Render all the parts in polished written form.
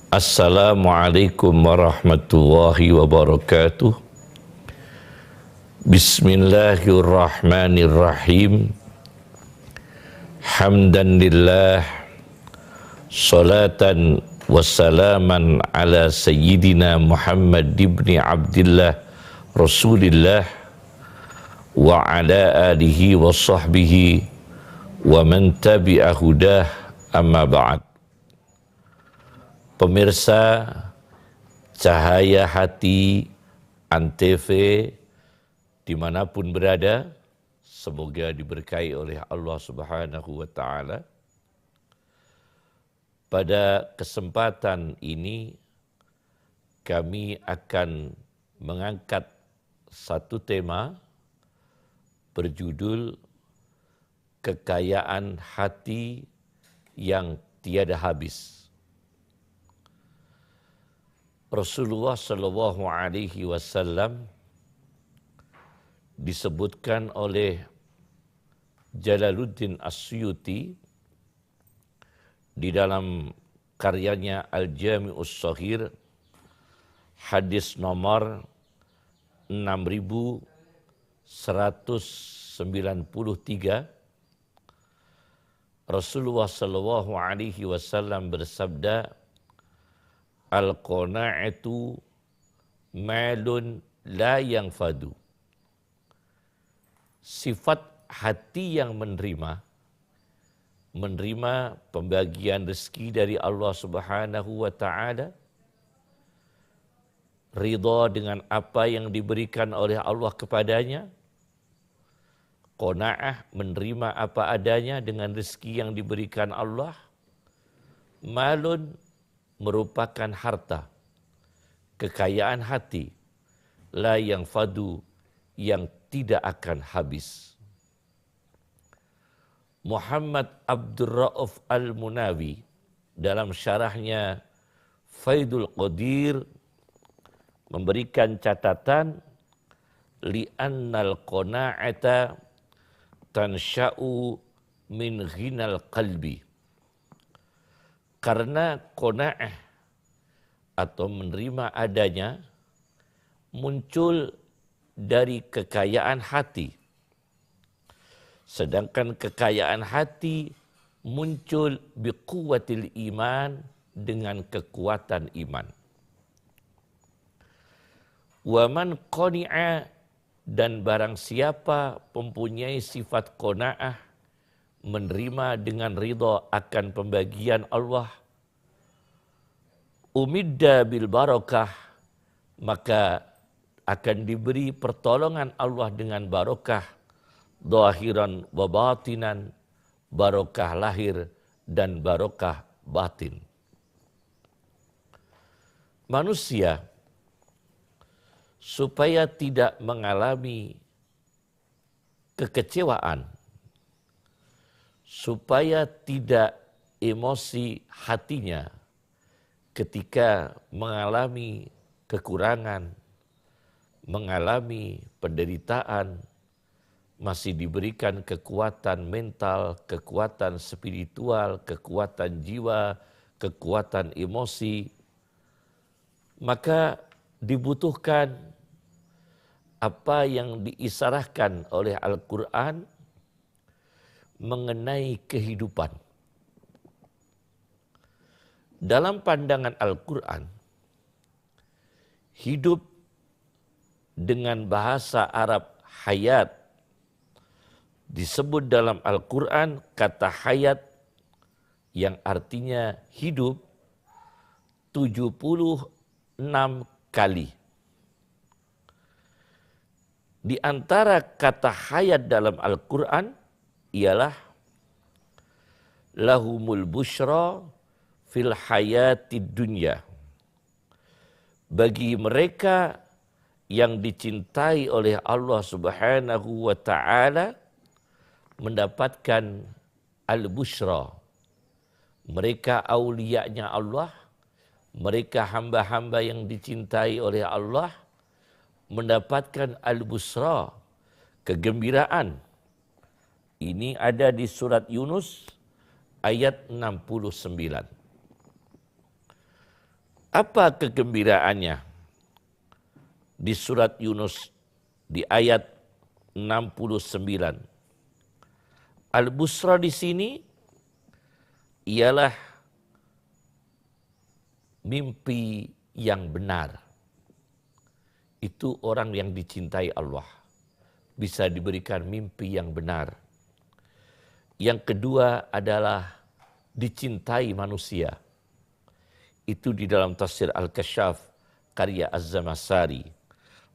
Assalamualaikum warahmatullahi wabarakatuh. Bismillahirrahmanirrahim. Hamdan lillah, salatan wassalaman ala sayyidina Muhammad ibn Abdillah Rasulillah wa ala alihi wa sahbihi wa man tabi'a hudah, amma ba'd. Pemirsa Cahaya Hati Antv dimanapun berada, semoga diberkahi oleh Allah Subhanahu wa Ta'ala. Pada kesempatan ini kami akan mengangkat satu tema berjudul Kekayaan Hati yang Tiada Habis. Rasulullah Shallallahu Alaihi Wasallam disebutkan oleh Jalaluddin As-Suyuti di dalam karyanya Al-Jami'us Shaghir, hadis nomor 6193. Rasulullah Shallallahu Alaihi Wasallam bersabda, Al-qana'atu malun la yanfadu. Sifat hati yang menerima pembagian rezeki dari Allah Subhanahu wa Ta'ala, ridha dengan apa yang diberikan oleh Allah kepadanya, qanaah, menerima apa adanya dengan rezeki yang diberikan Allah, malun, merupakan harta, kekayaan hati, la yang fadu, yang tidak akan habis. Muhammad Abdul Rauf Al-Munawi dalam syarahnya Faidul Qadir memberikan catatan, li'annal qana'ata tansha'u min ghinal qalbi. Karena qanaah atau menerima adanya muncul dari kekayaan hati. Sedangkan kekayaan hati muncul biquwatil iman, dengan kekuatan iman. Wa man qani'a, dan barang siapa mempunyai sifat qanaah, menerima dengan ridha akan pembagian Allah, umidda bil barakah, maka akan diberi pertolongan Allah dengan barakah, zahiran wa batinan, barakah lahir dan barakah batin. Manusia supaya tidak mengalami kekecewaan, supaya tidak emosi hatinya ketika mengalami kekurangan, mengalami penderitaan, masih diberikan kekuatan mental, kekuatan spiritual, kekuatan jiwa, kekuatan emosi, maka dibutuhkan apa yang diisarahkan oleh Al-Quran mengenai kehidupan. Dalam pandangan Al-Quran, hidup dengan bahasa Arab hayat disebut dalam Al-Quran kata hayat yang artinya hidup 76 kali. Di antara kata hayat dalam Al-Quran ialah lahumul busyra fil hayatid dunya. Bagi mereka yang dicintai oleh Allah Subhanahu wa Ta'ala mendapatkan al-busyra. Mereka auliyanya Allah, mereka hamba-hamba yang dicintai oleh Allah mendapatkan al-busra, kegembiraan. Ini ada di surat Yunus ayat 69. Apa kegembiraannya? Di surat Yunus di ayat 69. Al-busra di sini ialah mimpi yang benar. Itu orang yang dicintai Allah. Bisa diberikan mimpi yang benar. Yang kedua adalah dicintai manusia. Itu di dalam tafsir Al-Kasyaf karya Az-Zamakhsyari.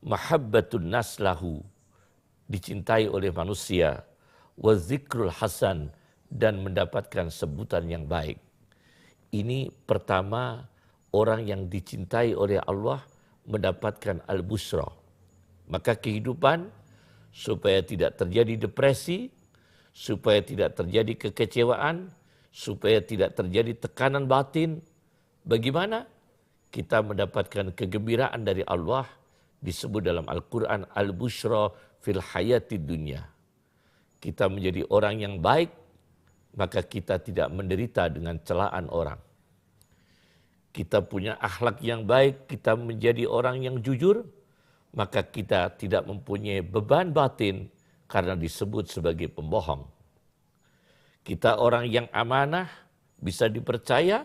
Mahabbatun nas lahu, dicintai oleh manusia. Wa zikrul hasan, dan mendapatkan sebutan yang baik. Ini pertama, orang yang dicintai oleh Allah mendapatkan al-busra. Maka kehidupan supaya tidak terjadi depresi, supaya tidak terjadi kekecewaan, supaya tidak terjadi tekanan batin, bagaimana kita mendapatkan kegembiraan dari Allah disebut dalam Al-Quran al-busra fil hayati dunya. Kita menjadi orang yang baik, maka kita tidak menderita dengan celaan orang. Kita punya akhlak yang baik, kita menjadi orang yang jujur, maka kita tidak mempunyai beban batin karena disebut sebagai pembohong. Kita orang yang amanah, bisa dipercaya,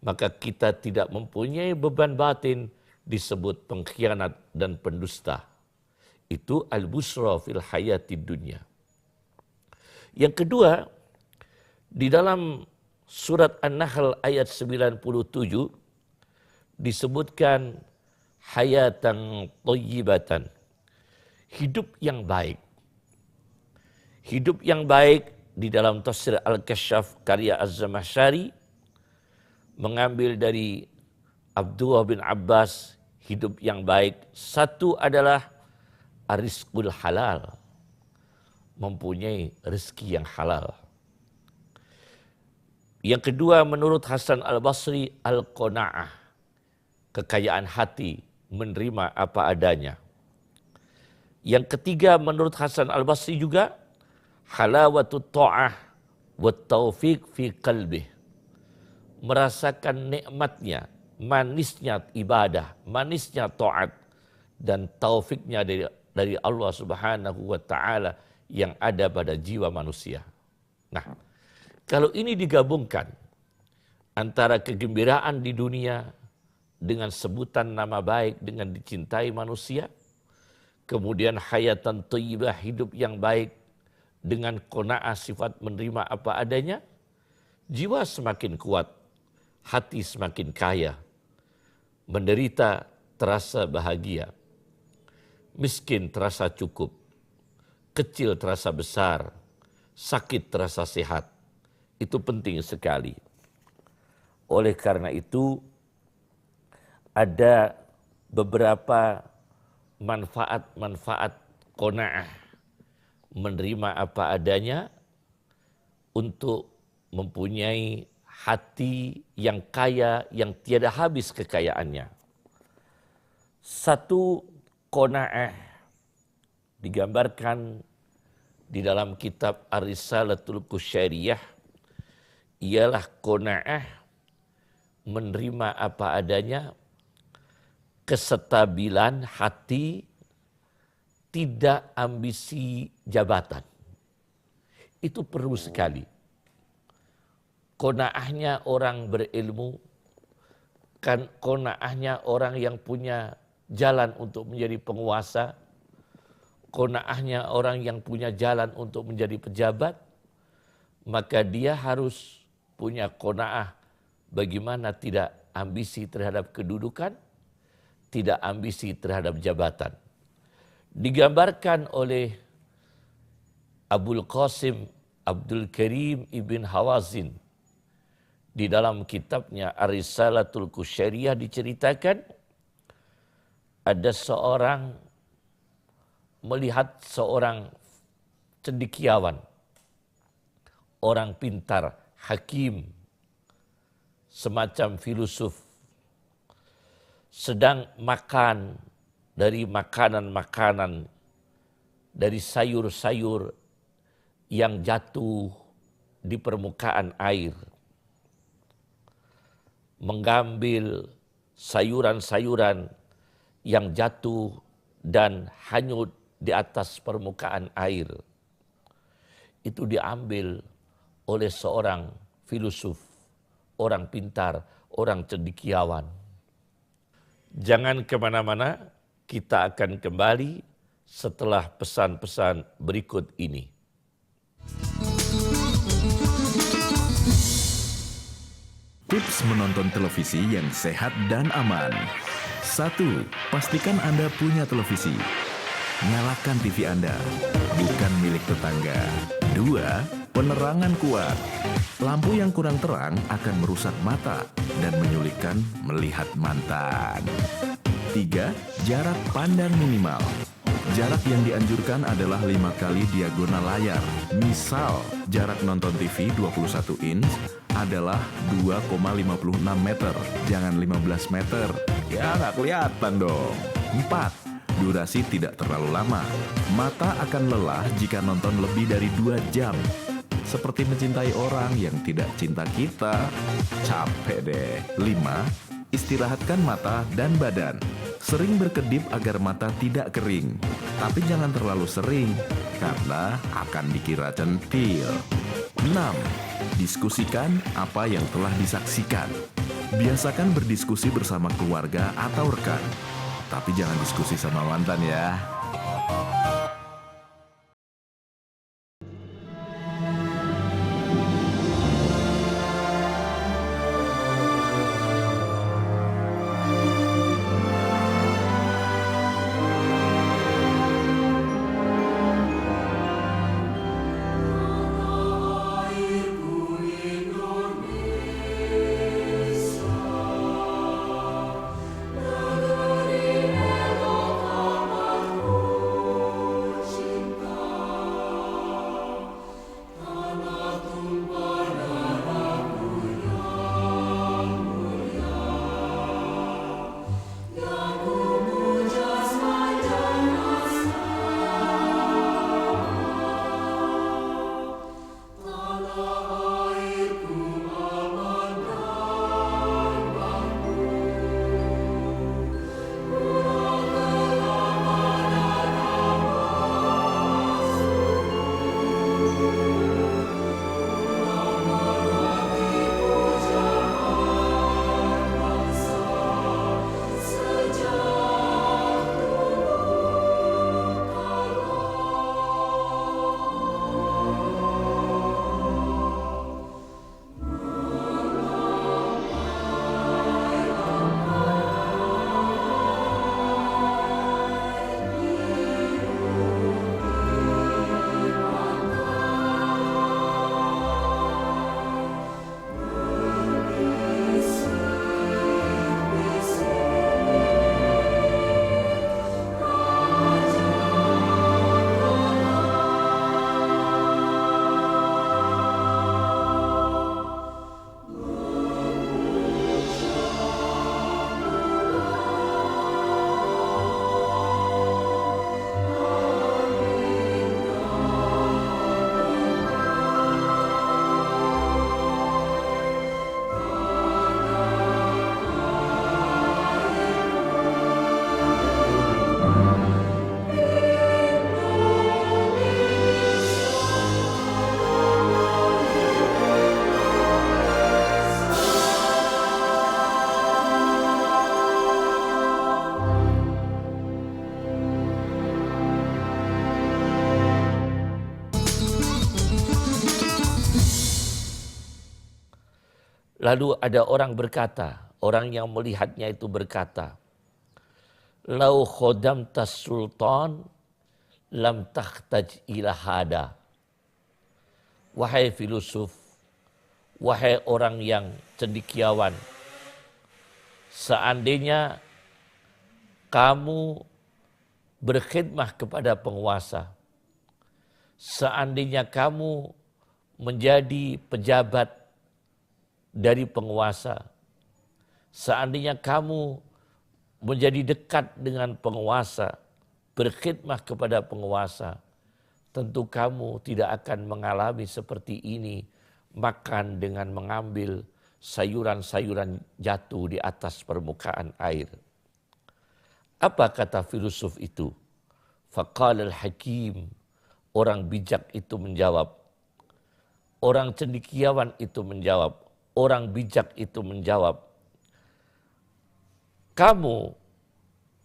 maka kita tidak mempunyai beban batin disebut pengkhianat dan pendusta. Itu al-busra fil hayati dunya. Yang kedua, di dalam surat An-Nahl ayat 97 disebutkan hayatan thayyibatan, hidup yang baik. Hidup yang baik di dalam tafsir Al-Kasyaf karya Az-Zamakhsyari mengambil dari Abdullah bin Abbas, hidup yang baik satu adalah arizqul halal, mempunyai rezeki yang halal. Yang kedua menurut Hasan Al-Basri al-qanaah, kekayaan hati, menerima apa adanya. Yang ketiga menurut Hasan Al-Basri juga halawatut ta'ah wa taufiq fi qalbih, merasakan nikmatnya, manisnya ibadah, manisnya taat, dan taufiknya dari Allah Subhanahu wa Ta'ala yang ada pada jiwa manusia. Nah, kalau ini digabungkan antara kegembiraan di dunia dengan sebutan nama baik, dengan dicintai manusia, kemudian hayatan thayyibah, hidup yang baik dengan qanaah, sifat menerima apa adanya, jiwa semakin kuat, hati semakin kaya, menderita terasa bahagia, miskin terasa cukup, kecil terasa besar, sakit terasa sehat. Itu penting sekali. Oleh karena itu, ada beberapa manfaat-manfaat qanaah, menerima apa adanya, untuk mempunyai hati yang kaya, yang tiada habis kekayaannya. Satu, qanaah digambarkan di dalam kitab Ar-Risalatul Qusyariyah ialah qanaah menerima apa adanya, kestabilan hati, tidak ambisi jabatan. Itu perlu sekali. Qanaahnya orang berilmu, kan qanaahnya orang yang punya jalan untuk menjadi penguasa, qanaahnya orang yang punya jalan untuk menjadi pejabat, maka dia harus punya qanaah bagaimana tidak ambisi terhadap kedudukan, tidak ambisi terhadap jabatan. Digambarkan oleh Abul Qasim Abdul Karim Ibn Hawazin di dalam kitabnya Ar-Risalatul Qusyariyah, diceritakan ada seorang melihat seorang cendekiawan, orang pintar, hakim, semacam filosof, sedang makan dari makanan-makanan, dari sayur-sayur yang jatuh di permukaan air, mengambil sayuran-sayuran yang jatuh dan hanyut di atas permukaan air, itu diambil oleh seorang filosof, orang pintar, orang cendekiawan. Jangan kemana-mana, kita akan kembali setelah pesan-pesan berikut ini. Tips menonton televisi yang sehat dan aman. 1. Pastikan Anda punya televisi. Nyalakan TV Anda, bukan milik tetangga. 2. Penerangan kuat. Lampu yang kurang terang akan merusak mata dan menyulitkan melihat mantan. 3. Jarak pandang minimal. Jarak yang dianjurkan adalah 5 kali diagonal layar. Misal, jarak nonton TV 21 inch adalah 2,56 meter, jangan 15 meter. Ya, nggak kelihatan dong. 4. Durasi tidak terlalu lama. Mata akan lelah jika nonton lebih dari 2 jam. Seperti mencintai orang yang tidak cinta kita. Capek deh. 5. Istirahatkan mata dan badan. Sering berkedip agar mata tidak kering. Tapi jangan terlalu sering, karena akan dikira centil. 6. Diskusikan apa yang telah disaksikan. Biasakan berdiskusi bersama keluarga atau rekan. Tapi jangan diskusi sama mantan ya. Lalu ada orang berkata, orang yang melihatnya itu berkata, "Lau khodamtas sultan lam takhtaj ila hada." Wahai filosof, wahai orang yang cendekiawan, seandainya kamu berkhidmah kepada penguasa, seandainya kamu menjadi pejabat dari penguasa, seandainya kamu menjadi dekat dengan penguasa, berkhidmah kepada penguasa, tentu kamu tidak akan mengalami seperti ini, makan dengan mengambil sayuran-sayuran jatuh di atas permukaan air. Apa kata filosof itu? Faqala al-hakim, orang bijak itu menjawab. Orang cendekiawan itu menjawab. Orang bijak itu menjawab. Kamu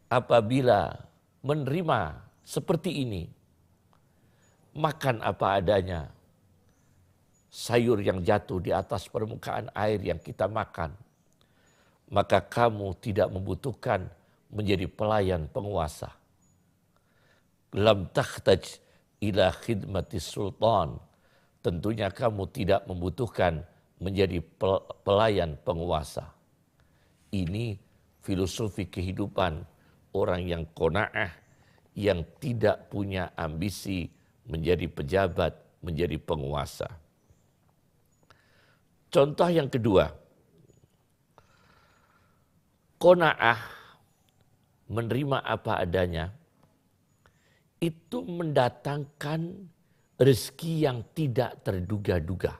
apabila menerima seperti ini, makan apa adanya. Sayur yang jatuh di atas permukaan air yang kita makan, maka kamu tidak membutuhkan menjadi pelayan penguasa. Lam takhtaj ila khidmati sultan. Tentunya kamu tidak membutuhkan menjadi pelayan penguasa. Ini filosofi kehidupan orang yang qanaah, yang tidak punya ambisi menjadi pejabat, menjadi penguasa. Contoh yang kedua, qanaah, menerima apa adanya, itu mendatangkan rezeki yang tidak terduga-duga.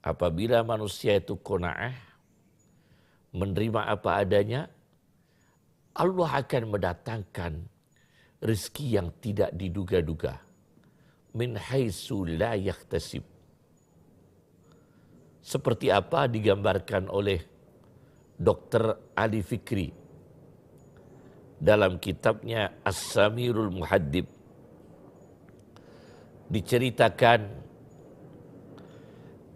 Apabila manusia itu qanaah, menerima apa adanya, Allah akan mendatangkan rezeki yang tidak diduga-duga. Min haitsu la yahtasib. Seperti apa digambarkan oleh Dr. Ali Fikri dalam kitabnya As-Samirul Muhaddib. Diceritakan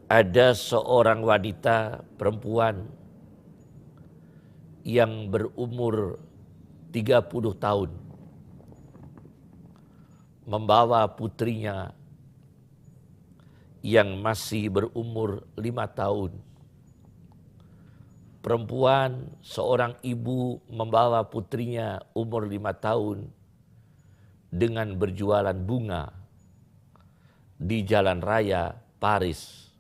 ada seorang wanita perempuan yang berumur 30 tahun membawa putrinya yang masih berumur 5 tahun. Perempuan, seorang ibu membawa putrinya umur 5 tahun dengan berjualan bunga di jalan raya Paris.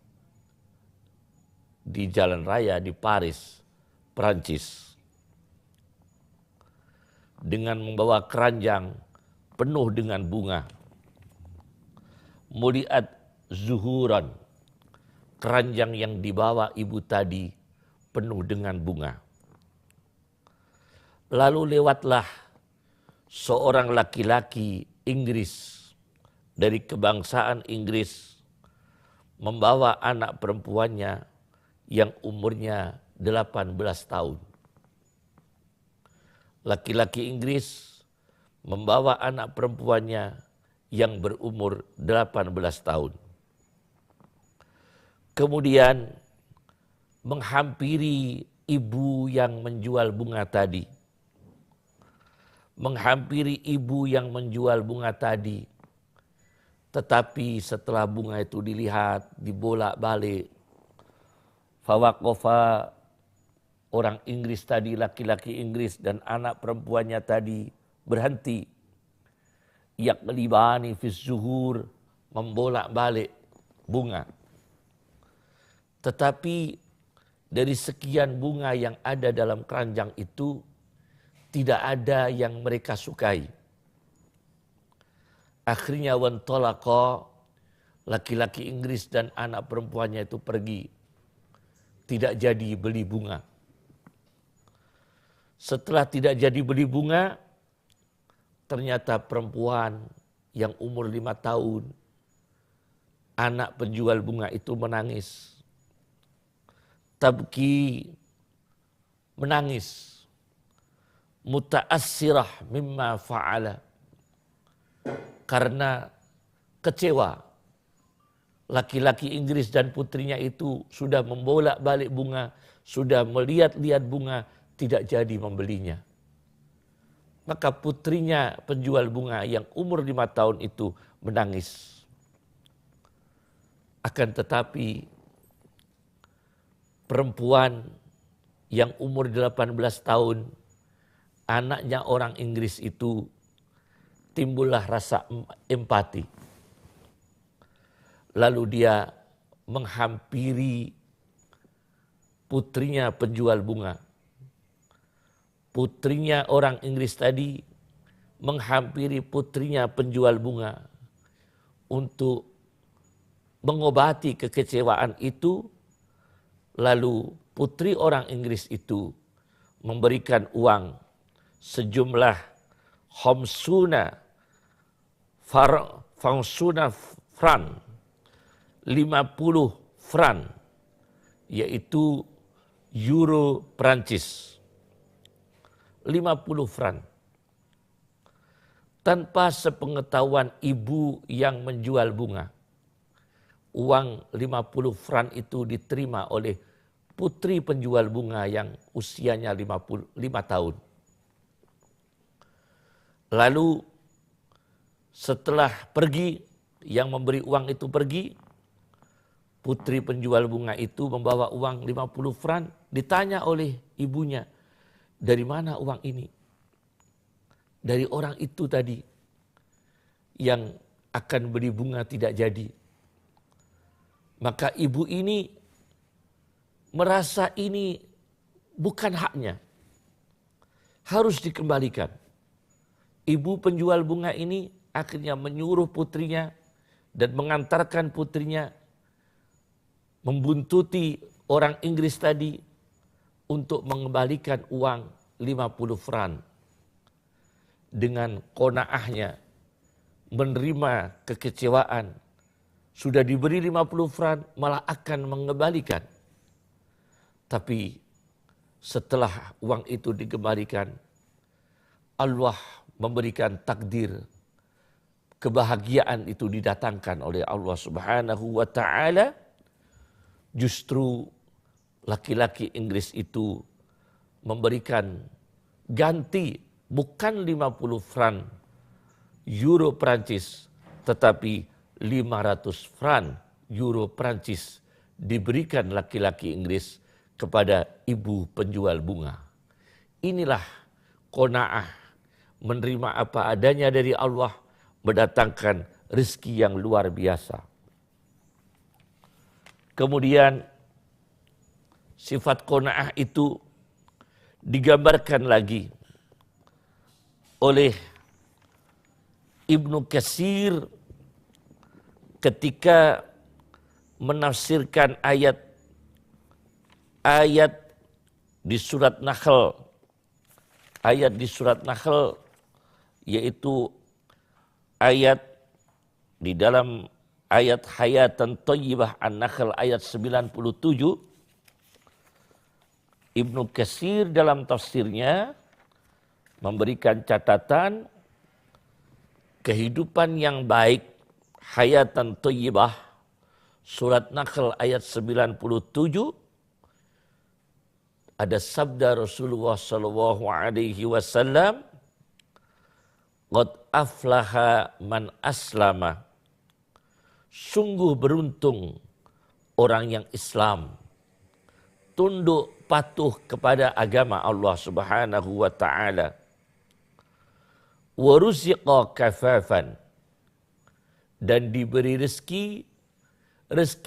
Di jalan raya di Paris, Prancis. Dengan membawa keranjang penuh dengan bunga. Muliat zuhuran, keranjang yang dibawa ibu tadi penuh dengan bunga. Lalu lewatlah seorang laki-laki Inggris dari kebangsaan Inggris membawa anak perempuannya yang umurnya 18 tahun. Laki-laki Inggris membawa anak perempuannya yang berumur 18 tahun. Kemudian menghampiri ibu yang menjual bunga tadi. Menghampiri ibu yang menjual bunga tadi. Tetapi setelah bunga itu dilihat, dibolak-balik, fawaqafa, orang Inggris tadi, laki-laki Inggris dan anak perempuannya tadi berhenti. Yaqlibani fis zuhur, membolak-balik bunga. Tetapi dari sekian bunga yang ada dalam keranjang itu, tidak ada yang mereka sukai. Akhirnya wantalaqa, laki-laki Inggris dan anak perempuannya itu pergi. Tidak jadi beli bunga. Setelah tidak jadi beli bunga, ternyata perempuan yang umur 5 tahun, anak penjual bunga itu menangis. Tabki, menangis. Muta'assirah mimma fa'ala. Karena kecewa. Laki-laki Inggris dan putrinya itu sudah membolak-balik bunga, sudah melihat-lihat bunga, tidak jadi membelinya. Maka putrinya penjual bunga yang umur 5 tahun itu menangis. Akan tetapi perempuan yang umur 18 tahun, anaknya orang Inggris itu, timbullah rasa empati. Lalu dia menghampiri putrinya penjual bunga. Putrinya orang Inggris tadi menghampiri putrinya penjual bunga untuk mengobati kekecewaan itu Lalu putri orang Inggris itu memberikan uang sejumlah khamsuna fran, 50 fran, yaitu euro Prancis. 50 fran. Tanpa sepengetahuan ibu yang menjual bunga. Uang 50 fran itu diterima oleh putri penjual bunga yang usianya 55 tahun. Lalu setelah pergi, yang memberi uang itu pergi, putri penjual bunga itu membawa uang 50 fran, ditanya oleh ibunya, dari mana uang ini? Dari orang itu tadi yang akan beli bunga tidak jadi. Maka ibu ini merasa ini bukan haknya. Harus dikembalikan. Ibu penjual bunga ini akhirnya menyuruh putrinya dan mengantarkan putrinya membuntuti orang Inggris tadi untuk mengembalikan uang 50 fran. Dengan qanaahnya menerima kekecewaan, sudah diberi 50 fran malah akan mengembalikan. Tapi setelah uang itu dikembalikan, Allah memberikan takdir kebahagiaan itu didatangkan oleh Allah Subhanahu wa taala. Justru laki-laki Inggris itu memberikan ganti bukan 50 fran euro Prancis, tetapi 500 fran euro Prancis diberikan laki-laki Inggris kepada ibu penjual bunga. Inilah qanaah, menerima apa adanya dari Allah, mendatangkan rezeki yang luar biasa. Kemudian sifat qanaah itu digambarkan lagi oleh Ibnu Katsir ketika menafsirkan ayat di surat Nahl, yaitu ayat di dalam ayat Hayatan Thayyibah An-Nahl ayat 97. Ibnu Katsir dalam tafsirnya memberikan catatan kehidupan yang baik, Hayatan Thayyibah, surat Nahl ayat 97, ada sabda Rasulullah sallallahu alaihi wasallam, qad aflaha man aslama. Sungguh beruntung orang yang Islam, tunduk patuh kepada agama Allah Subhanahu wa taala. Wa ruziqa kafafan, dan diberi rezeki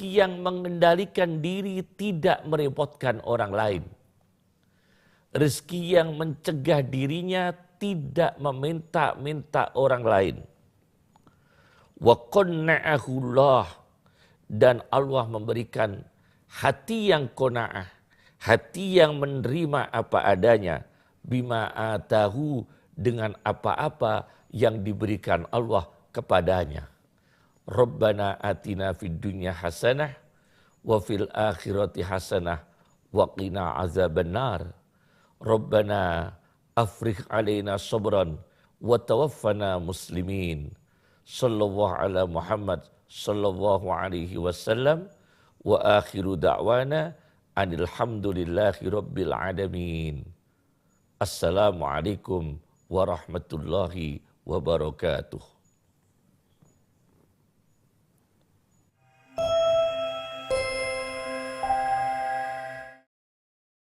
yang mengendalikan diri, tidak merepotkan orang lain. Rezeki yang mencegah dirinya tidak meminta-minta orang lain. Wa qanna'ahullah, dan Allah memberikan hati yang qanaah, hati yang menerima apa adanya, bima atahu, dengan apa-apa yang diberikan Allah kepadanya. Rabbana atina fid dunya hasanah wa fil akhirati hasanah wa qina azabannar. Rabbana afrigh alaina sabran wa tawaffana muslimin. Sallallahu ala Muhammad sallallahu alaihi wasallam wa akhiru da'wana anil hamdulillahi rabbil alamin. Assalamualaikum warahmatullahi wabarakatuh.